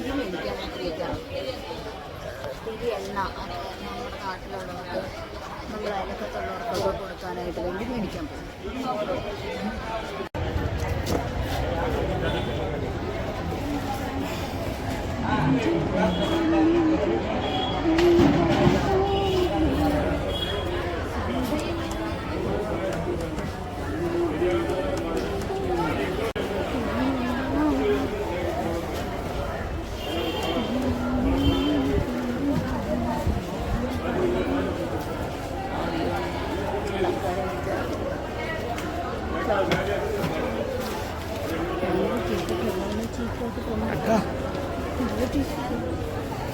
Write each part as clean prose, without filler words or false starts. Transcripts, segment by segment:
തിരി മേടിക്കാൻ വേണ്ടിയിട്ടാണ്. തിരി എണ്ണ നമ്മുടെ നാട്ടിലുള്ളവർക്ക് നമ്മൾ അയലക്കത്തുള്ളവർക്കൊക്കെ കൊടുക്കാനായിട്ട് വേണ്ടി മേടിക്കാൻ പോകും.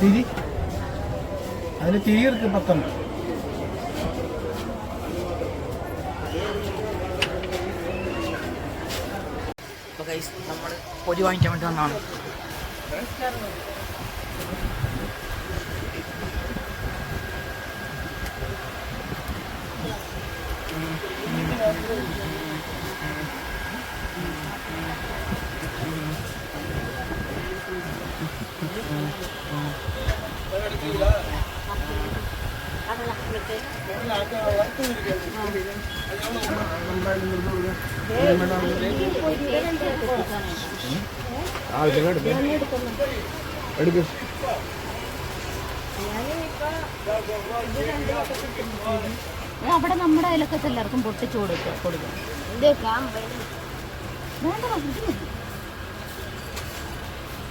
തിരി അതിന് തിരി ഇருக்கு 10. അപ്പോൾ ഗൈസ് നമ്മൾ പൊരി വാങ്ങിക്കാൻ വേണ്ടി വന്നതാണ്. അവിടെ നമ്മുടെ അയലക്കത്ത് എല്ലാവർക്കും പൊട്ടിച്ചു കൊടുക്കും.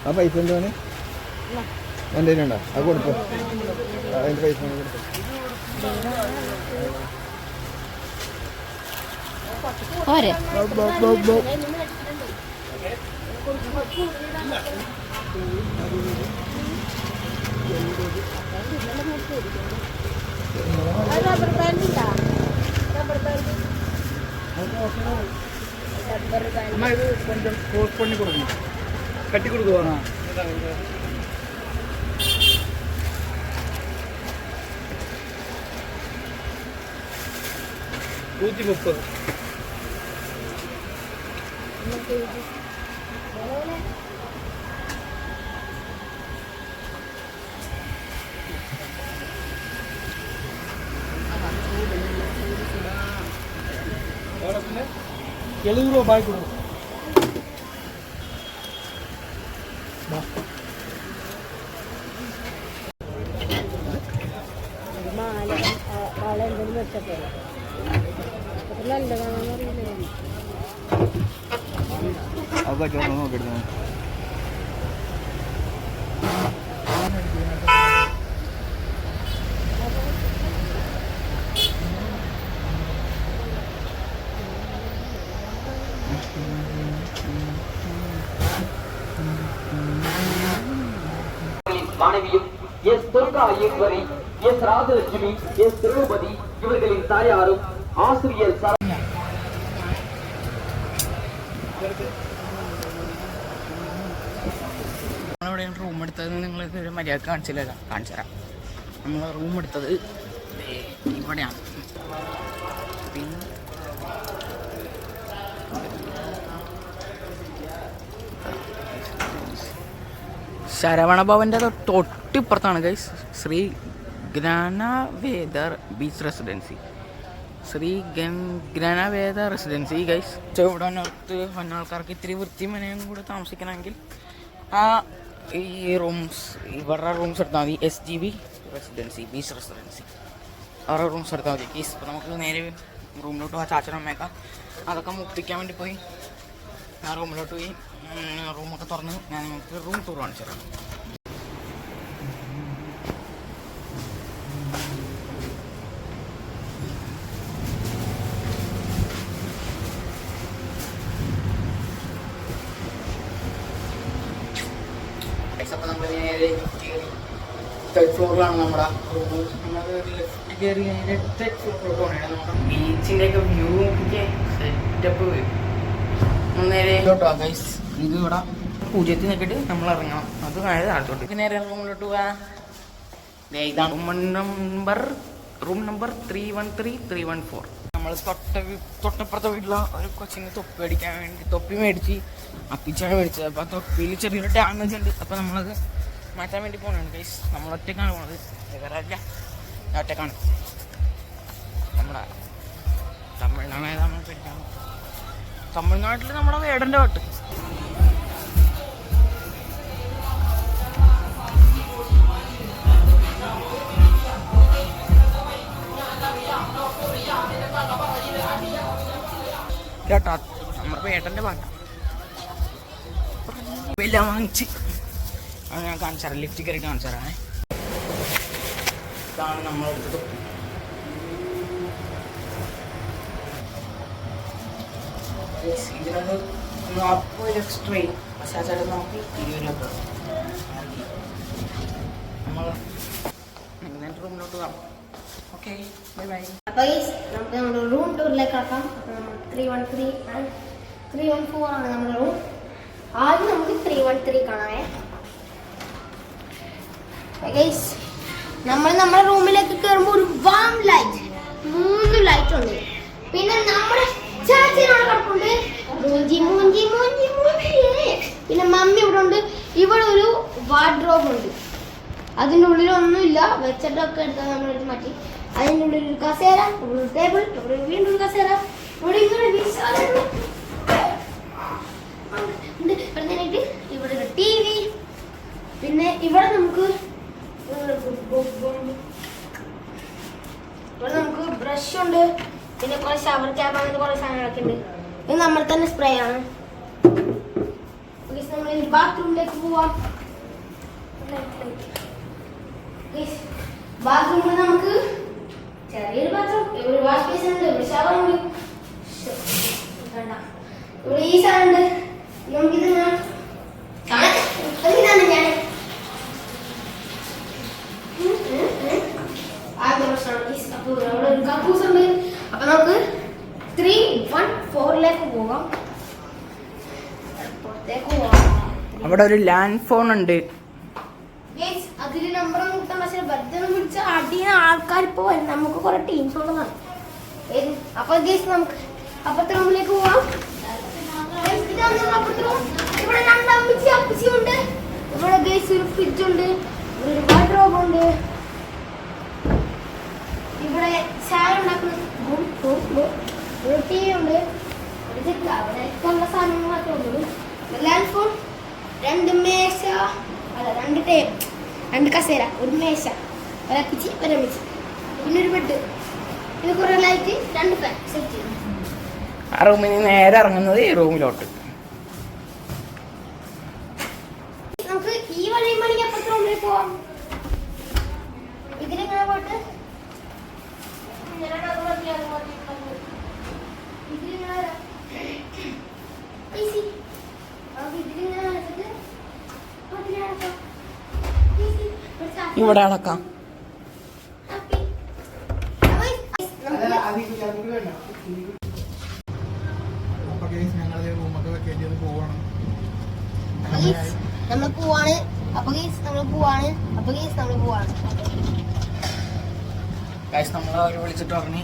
ആ പൈസ എന്താണ് എൻ്റെ ഉണ്ടോ? അത് കൊടുത്തു. അതിൻ്റെ പൈസ കൊടുത്തു. പോരെ അമ്മ ഇത് കൊഞ്ചം പോസ്റ്റ് പണി കൊടുക്കണം. കട്ടി കൊടുക്കുവാണോ? 130. ₹70 ಬಾಯ್ ಕೊಡು. അവർക്ക് നോക്കിയെടുത്തു. மாணவியும் S Durga Eswari, S Rajalakshmi, S Draupadi இவர்களின் தாயாரும் ஆசிரியர் നമ്മളിവിടെ റൂം എടുത്തത് നിങ്ങൾക്ക് ഒരു മര്യാദ കാണിച്ചു തരാം. നമ്മൾ റൂം എടുത്തത് ഇവിടെയാണ്. പിന്നെ ശരവണഭവൻ്റെ തൊട്ടിപ്പുറത്താണ് guys Sri Jnanaveda beach residency. Jnanaveda residency guys. ഇവിടെ വന്ന ആൾക്കാർക്ക് ഇത്തിരി വൃത്തി മനയും കൂടെ താമസിക്കണമെങ്കിൽ ഈ ഇവരുടെ റൂംസ് എടുത്താൽ മതി. SGB റെസിഡൻസി, ബീച്ച് റെസിഡൻസി, അവരുടെ റൂംസ് എടുത്താൽ മതി ഗൈസ്. ഇപ്പോൾ നമുക്ക് നേരെ റൂമിലോട്ട് പോകാം. ചാച്ചനമ്മയൊക്കെ അതൊക്കെ മുപ്പിക്കാൻ വേണ്ടി പോയി. ഞാൻ റൂമിലോട്ട് പോയി റൂമൊക്കെ തുറന്ന് ഞാൻ നിങ്ങൾക്ക് റൂം ടൂർ കാണിച്ചു തരാം. അപ്പോൾ നമ്മൾ നേരെ തേർഡ് ഫ്ലോറിലാണ് നമ്മുടെ റൂം. നമ്മൾ ലെഫ്റ്റ് കയറി നേരെ തേർഡ് ഫ്ലോറിലോട്ട് പോകണേ. നമ്മുടെ ബീച്ചിൻ്റെയൊക്കെ വ്യൂ ഒക്കെ സെറ്റപ്പ് നേരെ ഇതോട്ടോ ഗൈസ്. ഇത് ഇവിടെ പൂജ്യത്തിൽ നിൽക്കിട്ട് നമ്മൾ ഇറങ്ങണം. അത് നേരെ താഴത്തോട്ട് നേരെ റൂമിലോട്ട് പോവാ. ഇതാണ് റൂം നമ്പർ 313 314. നമ്മൾ തൊട്ടപ്പുറത്തെ വീട്ടിലെ ഒരു കൊച്ചിന് തൊപ്പി മേടിക്കാൻ വേണ്ടി തൊപ്പി മേടിച്ച് അപ്പിച്ചാണ് മേടിച്ചത്. അപ്പോൾ ആ തൊപ്പിയിൽ ചെറിയൊരു ഡാമേജ് ഉണ്ട്. അപ്പോൾ നമ്മളത് മാറ്റാൻ വേണ്ടി പോകുന്നുണ്ട് ഗൈസ്. നമ്മൾ ഒറ്റക്കാണ് പോണത്, വേറെ അല്ല, ഒറ്റക്കാണ്. നമ്മുടെ തമിഴ്നാടാണ് പേടിക്കാൻ. തമിഴ്നാട്ടിൽ നമ്മുടെ വേടൻ്റെ പാട്ട്. കേട്ടോ, നമ്മുടെ വേട്ടൻ്റെ പാട്ടാണ്. എല്ലാം വാങ്ങിച്ച് അത് ഞാൻ കാണിച്ചാറ്, ലിഫ്റ്റ് കയറി കാണിച്ചാറാണേ. ഇതാണ് നമ്മളെടുത്തത്. ഇതിനൊന്ന് 40 എക്സ്ട്രാ, പക്ഷേ ആ ചേട്ടൻ നോക്കി 20 രൂപ. നമ്മൾ റൂമിലോട്ട് പോകാം. Okay, bye bye. അപ്പോൾ നമുക്ക് നമ്മുടെ റൂം ടൂറിലേക്ക് ആക്കാം. 313 ആൻഡ് 314 ആണ് നമ്മുടെ റൂം. ആദ്യം നമുക്ക് 313 കാണാമേ. ഗൈസ്, നമ്മൾ നമ്മുടെ റൂമിലേക്ക് കയറുമ്പോൾ ഒരു വാം ലൈറ്റ്, 3 ലൈറ്റ് ഉണ്ട്. പിന്നെ നമ്മുടെ ചാച്ചനോട് കിടപ്പുണ്ട്, മൂഞ്ചി മൂഞ്ചി മൂഞ്ചി മൂഞ്ചി. പിന്നെ മമ്മി ഇവിടെ ഉണ്ട്. ഇവിടെ ഒരു വാർഡ്രോബ് ഉണ്ട്. അതിൻ്റെ ഉള്ളിലൊന്നുമില്ല, വെച്ചിട്ടൊക്കെ എടുത്താൽ നമ്മളെടുത്ത് മാറ്റി. അതിൻ്റെ ഉള്ളിൽ ഒരു കസേര, ഇവിടെ ഒരു ടേബിൾ, ഇവിടെ വീണ്ടും ഒരു കസേര, ഇവിടെ ഇങ്ങനെ ഇവിടെ ഒരു TV. പിന്നെ ഇവിടെ നമുക്ക് ബ്രഷ് ഉണ്ട്. പിന്നെ കുറെ ഷവർ ക്യാബ് അങ്ങനത്തെ കുറെ സാധനങ്ങളൊക്കെ ഉണ്ട്. ഇത് നമ്മൾ തന്നെ സ്പ്രേ ആണ്. നമ്മൾ ബാത്റൂമിലേക്ക് പോവാം. ബാത്റൂമിൽ നമുക്ക് ചെറിയൊരു ബാത്റൂം, ഇവിടെ വാഷ് ബേസിൻ ഉണ്ട്, ഇവിടെ ഷവർ ഉണ്ട്, ഇവിടെ ഈ സാധനം ഉണ്ട്. നമുക്കിത് ഞാൻ അപ്പൊ അവിടെ ഒരു കക്കൂസ് ഉണ്ട്. അപ്പൊ നമുക്ക് 314ലേക്ക് പോകാം. പുറത്തേക്ക് പോവാം. അവിടെ ഒരു ലാൻഡ് ഫോൺ ഉണ്ട്. അതില് നമ്പർ കിട്ടാൻ, പക്ഷെ ബർത്ത്ഡേ വിളിച്ച അടിയുന്ന ആൾക്കാർ ഇപ്പൊ വരും. നമുക്ക് കുറെ ടീംസ് ഉള്ളതാണ്. അപ്പൊ നമുക്ക് അപ്പുറത്തെ റൂമിലേക്ക് പോവാം. ഇവിടെ രണ്ട് അപ്പച്ചി ഉണ്ട്. ഇവിടെ ഒരു ഫ്രിഡ്ജ് ഉണ്ട്, ഇവിടെ ഒരു വാർഡ്രോബ് ഉണ്ട്, ഇവിടെ ചായ ഉണ്ടാക്കുന്ന ഒരു TV ഉണ്ട്, അവിടെ ഉള്ള സാധനങ്ങളൊക്കെ ഉണ്ട്. ലാൻഡ് ഫോൺ, 2 മേശ, അല്ല 2 ടേബിൾ, 2 കസേര, ഒരു മേശ, ഒരപ്പിച്ച് ഒരമിച്ച്, പിന്നെ ഒരു ബെഡ്, പിന്നെ കുറെ ലൈറ്റ്, 2 ഫാൻ സെറ്റ് ചെയ്തു. ആ റൂമിൽ നിന്ന് നേരെ ഇറങ്ങുന്നത് ഈ റൂമിലോട്ട്. നമുക്ക് ഈ വഴി മണിക്ക് അപ്പുറത്തെ റൂമിലേക്ക് പോവാം. ഇതിലിങ്ങനെ പോയിട്ട് ഇവിടെ അടക്കാം. നമ്മൾ പോവാണ്. അപ്പൊ നമ്മൾ പോവാണ്. നമ്മൾ അവർ വിളിച്ചിട്ട് പറഞ്ഞ്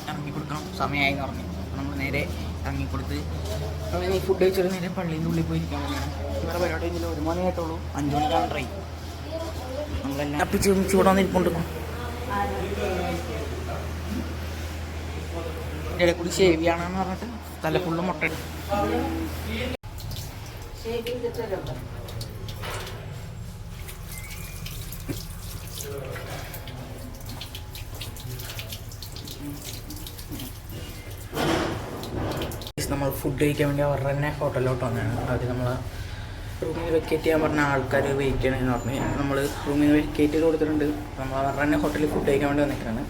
ഇറങ്ങി കൊടുക്കണം, സമയമായി പറഞ്ഞു. അപ്പോൾ നമ്മൾ നേരെ ഇറങ്ങിക്കൊടുത്ത് നീ ഫുഡ് കഴിച്ചിട്ട് നേരെ പള്ളീൻ്റെ ഉള്ളിൽ പോയിരിക്കാൻ വേണ്ടിയാണ്. ഇവിടെ പരിപാടി ഇല്ല, 1 മണിയായിട്ടുള്ളൂ, 5 മണിക്കാണ് ട്രെയിൻ. നമ്മളെല്ലാം അപ്പിച്ച് ഇവിടെ വന്നിരിപ്പുണ്ട്. ഇതിടെ കൂടി ഷേവ് ചെയ്യാണെന്ന് പറഞ്ഞിട്ട് തല ഫുള്ള് മുട്ട നമ്മൾ ഫുഡ് കഴിക്കാൻ വേണ്ടി അവരുടെ തന്നെ ഹോട്ടലിലോട്ട് വന്നതാണ്. അവർ നമ്മൾ റൂമിൽ വെക്കേറ്റ് ചെയ്യാൻ പറഞ്ഞ ആൾക്കാർ വെയിറ്റ് ചെയ്യണമെന്ന് പറഞ്ഞ് നമ്മൾ റൂമിൽ വെക്കേറ്റ് ചെയ്ത് കൊടുത്തിട്ടുണ്ട്. നമ്മൾ അവരുടെ തന്നെ ഹോട്ടലിൽ ഫുഡ് കഴിക്കാൻ വേണ്ടി വന്നിട്ടാണ്.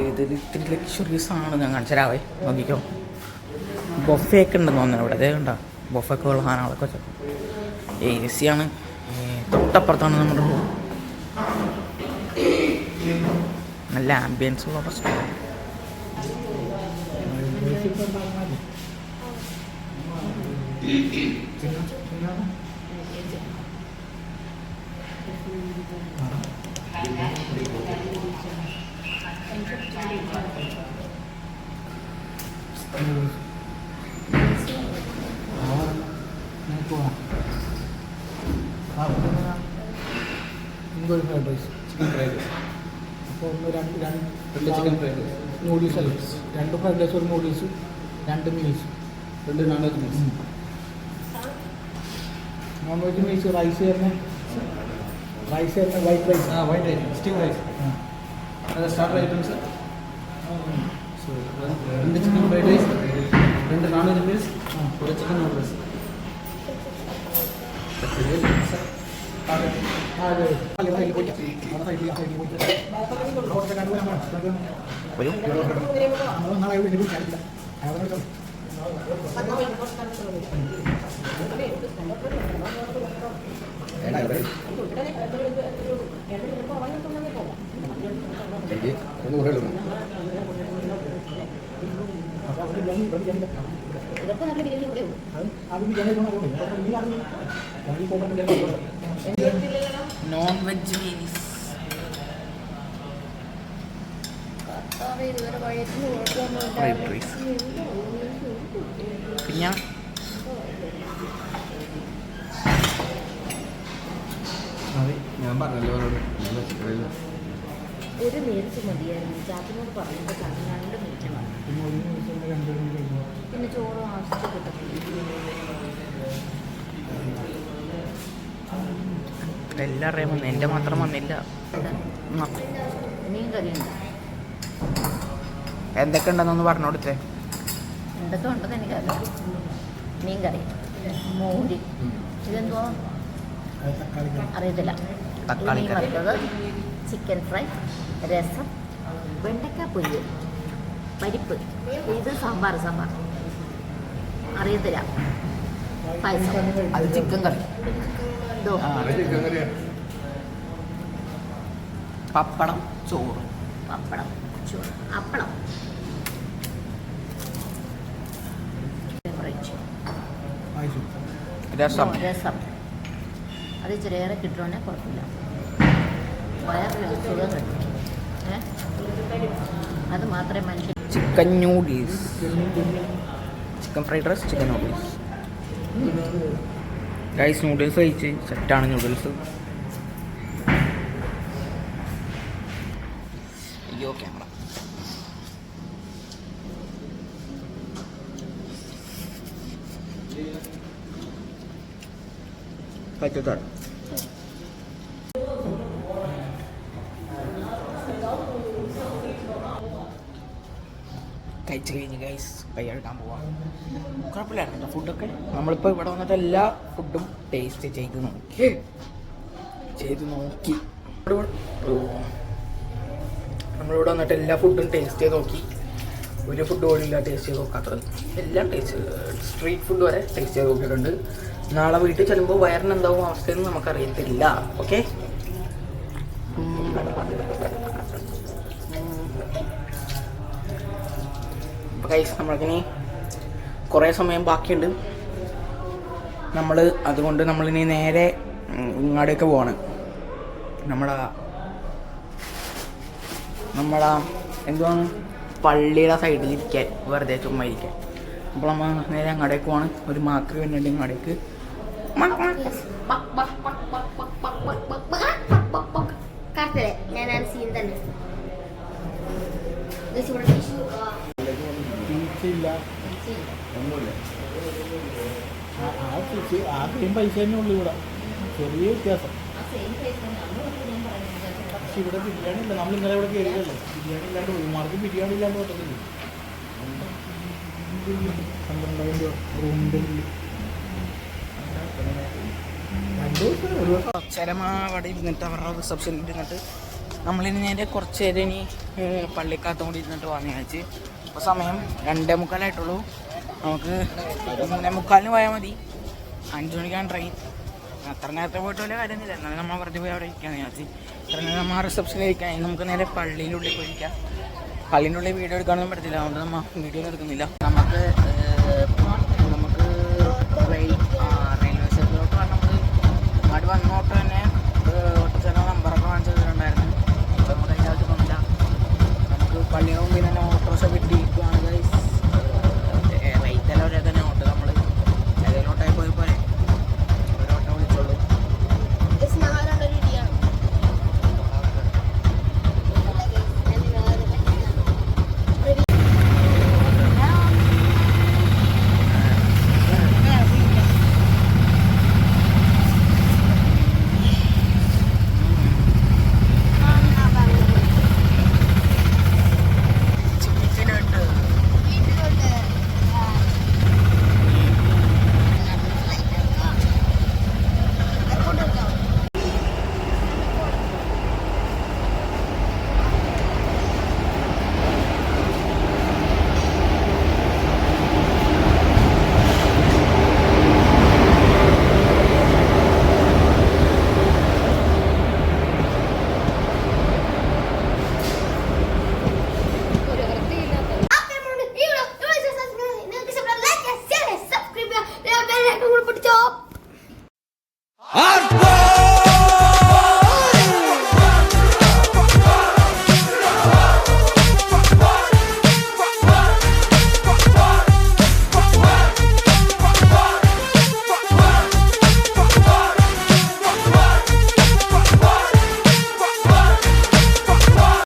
ഇതിൽ ഇത്തിരി ലക്ഷറീസ് ആണ്. ഞാൻ കാണിച്ചരാവേ, നോക്കിക്കോ. ബൊഫേ ഒക്കെ ഉണ്ടെന്ന് തോന്നുന്നു ഇവിടെ. അതേ കണ്ടോ, ബൊഫെ ഒക്കെ ഉള്ള സാധനങ്ങളൊക്കെ വെച്ചാൽ AC ആണ്. തൊട്ടപ്പുറത്താണ് നമ്മുടെ റൂം. നല്ല ആംബിയൻസ് ഉള്ള റെസ്റ്റോറൻറ്റ്. ഇതൊരു fried rice chicken fried rice അപ്പോൾ ഒന്ന് രണ്ട് ചിക്കൻ ഫ്രൈഡ് റൈസ് നൂഡിൽസ് അല്ലേ 2 ഫ്രൈഡ് റൈസ് ഒരു noodles 2 meals 2 non veg meals non veg meals rice വരുന്ന white rice white rice steam rice അത് starter items 2 chicken fried rice 2 non veg meals ഒരു chicken noodles ഇതൊക്കെ നല്ല ബിരിയാണി ഇവിടെ non veg meals fried rice പിന്നെ ഞാൻ പറഞ്ഞല്ലോ അവരോട് ഞാൻ പച്ചക്കറിയില്ല ഒരു മീൽസ് മതിയായിരുന്നു. ചാത്തിനോട് പറയുമ്പോൾ ചാത്തി 2 മിനിറ്റ് വേണം. പിന്നെ ചോറ് ആവശ്യത്തിൽ കിട്ടത്തില്ല. എല്ലാവരുടെയും വന്നു, എൻ്റെ മാത്രം വന്നില്ല. മീൻ കറിയുണ്ട്. എന്തൊക്കെ ഉണ്ടെന്നൊന്ന് പറഞ്ഞു കൊടുത്തേ. എന്തൊക്കെ ഉണ്ടെന്ന് എനിക്കറിയാം. മീൻ കറി, മോര്, ഇതെന്തോ അറിയത്തില്ല. തക്കാളി മീൻ കറി, വറുത്തത്, ചിക്കൻ ഫ്രൈ, രസം, വെണ്ടയ്ക്ക പൊരിയൽ, പരിപ്പ്, ഇത് സാമ്പാർ അറിയത്തില്ല. പായസം, അത് ചിക്കൻ കറി, ഇതോ ചിക്കൻ കറിയാണ് പപ്പടം, ചോറ്, പപ്പടം, ചോറ്, അപ്പളം, രസം. രസം. അത് ഇച്ചിരി ഏറെ കിട്ടുവാണെങ്കിൽ കുഴപ്പമില്ല. വയറിന് സുഖം കിട്ടും. അത് മാത്രമേ മനുഷ്യൻ. Chicken noodles, chicken fried rice, chicken noodles. Guys noodles കഴിച്ച് സെറ്റാണ് നൂഡിൽസ്. അയ്യോ ക്യാമറ. പച്ചത്താട് കഴിച്ച് കഴിഞ്ഞ് ഗൈസ് കൈയെടുക്കാൻ പോവാം. കുഴപ്പമില്ലായിരുന്നു ഫുഡൊക്കെ. നമ്മളിപ്പോൾ ഇവിടെ വന്നിട്ട് എല്ലാ ഫുഡും ടേസ്റ്റ് ചെയ്ത് നോക്കി. നമ്മളിവിടെ വന്നിട്ട് എല്ലാ ഫുഡും ടേസ്റ്റ് ചെയ്ത് നോക്കി. ഒരു ഫുഡ് പോലും ഇല്ല ടേസ്റ്റ് ചെയ്ത് നോക്കാത്തത്. എല്ലാം ടേസ്റ്റ്, സ്ട്രീറ്റ് ഫുഡ് വരെ ടേസ്റ്റ് ചെയ്ത് നോക്കിയിട്ടുണ്ട്. നാളെ വീട്ടിൽ ചെല്ലുമ്പോൾ വയറിന് എന്താവും അവസ്ഥയെന്ന് നമുക്കറിയത്തില്ല. ഓക്കെ, അപ്പോൾ ഗൈസ് നമ്മൾക്കിനി കുറേ സമയം ബാക്കിയുണ്ട്. അതുകൊണ്ട് നമ്മളിനി നേരെ ഇങ്ങോട്ടേക്ക് പോവാണ്. നമ്മളാ എന്തുവാണ് പള്ളിയുടെ സൈഡിൽ ഇരിക്കാൻ, വെറുതെ ചുമ്മാ ഇരിക്കാൻ. അപ്പോൾ നമ്മൾ നേരെ അങ്ങോട്ടേക്ക് പോവാണ്. ഒരു മാക്ക് വേണ്ടിയിട്ട് ഇങ്ങോട്ടേക്ക്. ഞാനാണ് സീൻ തന്നെ. ഇല്ല ആദ്യം പൈസ തന്നെ ഉള്ളു ഇവിടെ. ചെറിയ വ്യത്യാസം. പക്ഷെ ഇവിടെ ബിരിയാണി ഇല്ല. നമ്മൾ ഇന്നലെ ഇവിടെ കയറിയതല്ലേ, ബിരിയാണി ഇല്ലാണ്ട് ഉൾമാർക്ക് ബിരിയാണി ഇല്ലാണ്ട് പറ്റത്തില്ല. 12,000 രൂപ റൂമിൻ്റെ ബില്ല്. 2 ദിവസം ഒരു ദിവസം അവിടെ ഇരുന്നിട്ട് അവരുടെ റിസപ്ഷനിൽ ഇരുന്നിട്ട് നമ്മളിനി നേരെ കുറച്ച് നേരം ഇനി പള്ളിക്കകത്തും കൂടി ഇരുന്നിട്ട് വന്നു കഴിച്ച്. അപ്പോൾ സമയം 2:45 നമുക്ക് 3:45 പോയാൽ മതി. 5 മണിക്കാണ് ട്രെയിൻ. അത്ര നേരത്തെ പോയിട്ട് വലിയ കാര്യമൊന്നുമില്ല. എന്നാലും നമ്മൾ വെറുതെ പോയി അവിടെ ഇരിക്കാമെന്ന് വിചാരിച്ച്. ഇത്ര നേരം നമ്മൾ റിസപ്ഷനിൽ ഇരിക്കാൻ, നമുക്ക് നേരെ പള്ളിയുടെ ഉള്ളിൽ പോയിരിക്കാം. പള്ളിൻ്റെ ഉള്ളിൽ വീഡിയോ എടുക്കാനൊന്നും പറ്റത്തില്ല, അതുകൊണ്ട് നമ്മൾ വീഡിയോ എടുക്കുന്നില്ല. നമുക്ക് റെയിൽവേ സ്റ്റേഷനിലോട്ട് നമ്മൾ അങ്ങോട്ട് വന്നോട്ട്